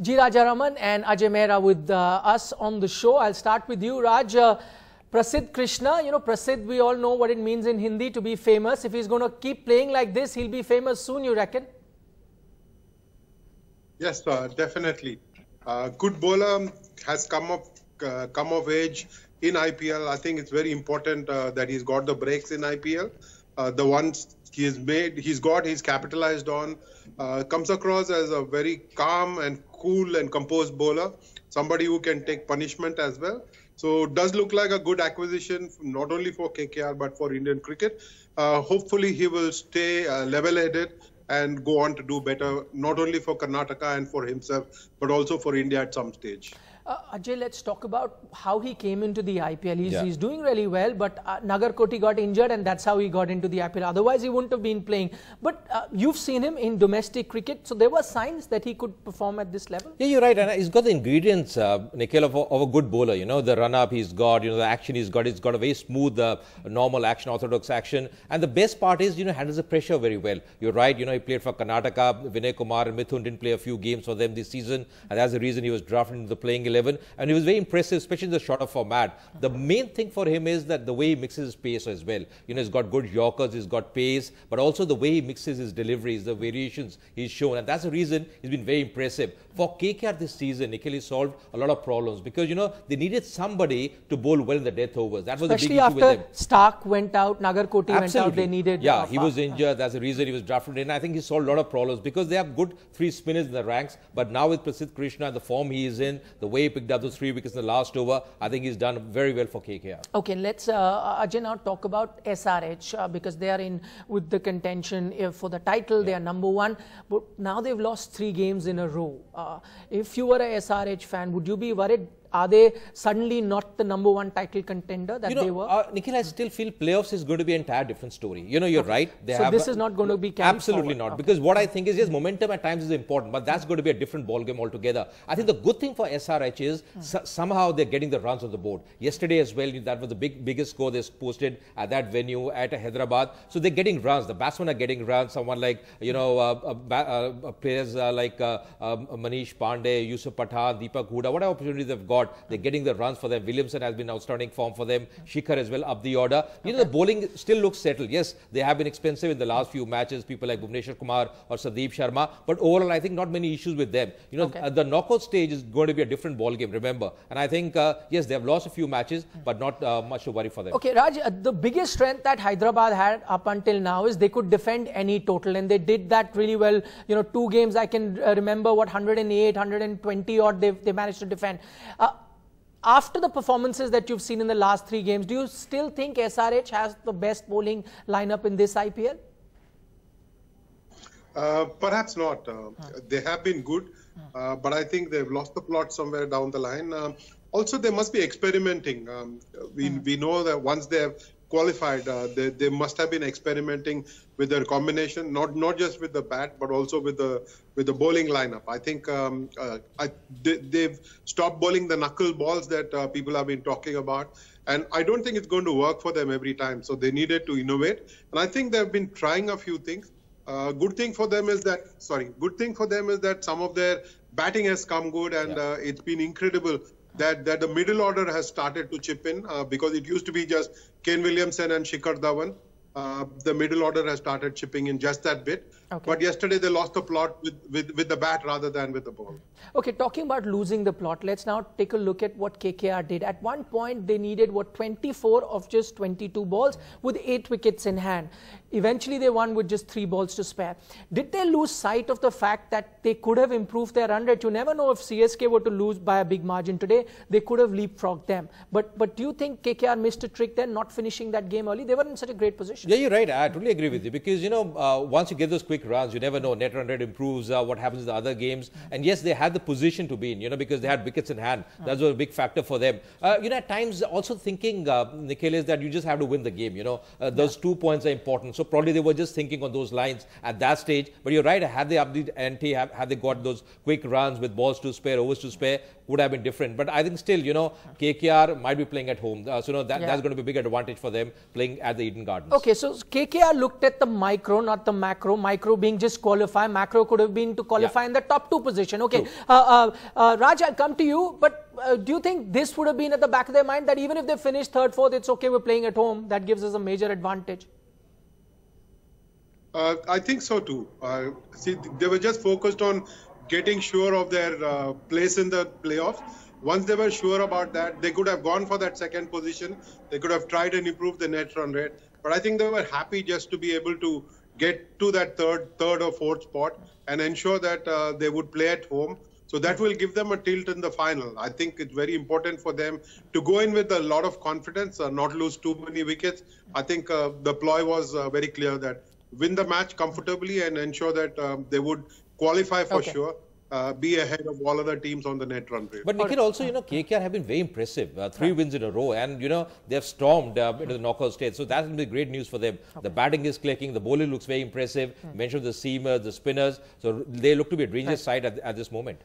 G. Rajaraman and Ajay Mehra with us on the show. I'll start with you, Raj. Prasidh Krishna, Prasidh, we all know what it means in Hindi to be famous. If he's going to keep playing like this, he'll be famous soon, you reckon? Yes, definitely. Good bowler, has come of age in IPL. I think it's very important that he's got the breaks in IPL. The ones he's capitalized on. Comes across as a very calm and cool and composed bowler. Somebody who can take punishment as well. So does look like a good acquisition, not only for KKR but for Indian cricket. Hopefully he will stay level-headed and go on to do better, not only for Karnataka and for himself, but also for India at some stage. Ajay, let's talk about how he came into the IPL. He's doing really well, but Nagarkoti got injured and that's how he got into the IPL. Otherwise, he wouldn't have been playing. But you've seen him in domestic cricket, so there were signs that he could perform at this level? Yeah, you're right. And he's got the ingredients, Nikhil, of a good bowler. The run-up he's got, the action he's got. He's got a very smooth, normal action, orthodox action. And the best part is, handles the pressure very well. You're right, he played for Karnataka. Vinay Kumar and Mithun didn't play a few games for them this season. And that's the reason he was drafted into the playing 11. And he was very impressive, especially in the shorter format. The main thing for him is that the way he mixes his pace as well. He's got good yorkers, he's got pace, but also the way he mixes his deliveries, the variations he's shown. And that's the reason he's been very impressive. For KKR this season, Nikhil, he solved a lot of problems because, they needed somebody to bowl well in the death overs. That was especially the big issue with them. After Stark went out, Nagarkoti went out, they needed... Yeah, he was injured. That's the reason he was drafted in. I think he solved a lot of problems because they have good three spinners in the ranks. But now with Prasidh Krishna and the form he is in, the way he picked up those 3 wickets in the last over, I think he's done very well for KKR. Okay, let's Ajay now talk about SRH because they are in with the contention for the title. They are #1, but now they've lost 3 games in a row. If you were a SRH fan, would you be worried? Are they suddenly not the #1 title contender that they were? Nikhil, I still feel playoffs is going to be an entire different story. You're right. So this is not going to be carried absolutely forward. Not. Because what I think is, yes, momentum at times is important, but that's going to be a different ballgame altogether. I think the good thing for SRH is somehow they're getting the runs on the board. Yesterday as well, that was the biggest score they posted at that venue at Hyderabad. So they're getting runs. The batsmen are getting runs. Someone like, players like Manish Pandey, Yusuf Pathan, Deepak Hooda, whatever opportunities they've got, they're getting the runs for them. Williamson has been outstanding form for them. Shikhar as well up the order. The bowling still looks settled. Yes, they have been expensive in the last few matches. People like Bhuvneshwar Kumar or Sandeep Sharma. But overall, I think not many issues with them. The knockout stage is going to be a different ball game, remember. And I think, yes, they have lost a few matches, but not much to worry for them. Okay, Raj, the biggest strength that Hyderabad had up until now is they could defend any total. And they did that really well. 2 games, I can remember 108, 120 odd they managed to defend. After the performances that you've seen in the last 3 games, do you still think SRH has the best bowling lineup in this IPL? Perhaps not. They have been good, but I think they've lost the plot somewhere down the line. Also, they must be experimenting. We know that once they have qualified, they must have been experimenting with their combination, not just with the bat, but also with the bowling lineup. I think they've stopped bowling the knuckle balls that people have been talking about, and I don't think it's going to work for them every time. So they needed to innovate, and I think they've been trying a few things. Good thing for them is that some of their batting has come good, and it's been incredible that the middle order has started to chip in because it used to be just Kane Williamson and Shikhar Dhawan. The middle order has started chipping in just that bit. Okay. But yesterday they lost the plot with the bat rather than with the ball. Okay, talking about losing the plot, let's now take a look at what KKR did. At one point, they needed, 24 of just 22 balls with 8 wickets in hand. Eventually, they won with just 3 balls to spare. Did they lose sight of the fact that they could have improved their run rate? You never know if CSK were to lose by a big margin today, they could have leapfrogged them. But do you think KKR missed a trick there, not finishing that game early? They were in such a great position. Yeah, you're right. I totally agree with you because, once you get those quick runs, you never know. Net run rate improves, what happens in the other games. And yes, they had the position to be in, because they had wickets in hand. That was a big factor for them. At times also thinking, Nikhil, is that you just have to win the game, Those 2 points are important. So probably they were just thinking on those lines at that stage. But you're right, had they upped the ante, had they got those quick runs with balls to spare, overs to spare, would have been different. But I think still, KKR might be playing at home. That's going to be a big advantage for them playing at the Eden Gardens. Okay, so KKR looked at the micro, not the macro. Micro macro being just qualify. Macro could have been to qualify in the top 2 position. Okay, Raj, I'll come to you. But do you think this would have been at the back of their mind that even if they finish 3rd, 4th, it's okay, we're playing at home? That gives us a major advantage. I think so too. See, they were just focused on getting sure of their place in the playoffs. Once they were sure about that, they could have gone for that 2nd position. They could have tried and improved the net run rate. But I think they were happy just to be able to get to that third or 4th spot and ensure that they would play at home. So that will give them a tilt in the final. I think it's very important for them to go in with a lot of confidence, not lose too many wickets. I think the ploy was very clear that win the match comfortably and ensure that they would qualify for sure. Be ahead of all other teams on the net run rate. But Nikhil, also, KKR have been very impressive. 3 wins in a row, and they have stormed into the knockout stage. So that will be great news for them. The batting is clicking. The bowling looks very impressive. Mentioned the seamers, the spinners. So they look to be a dangerous side at this moment.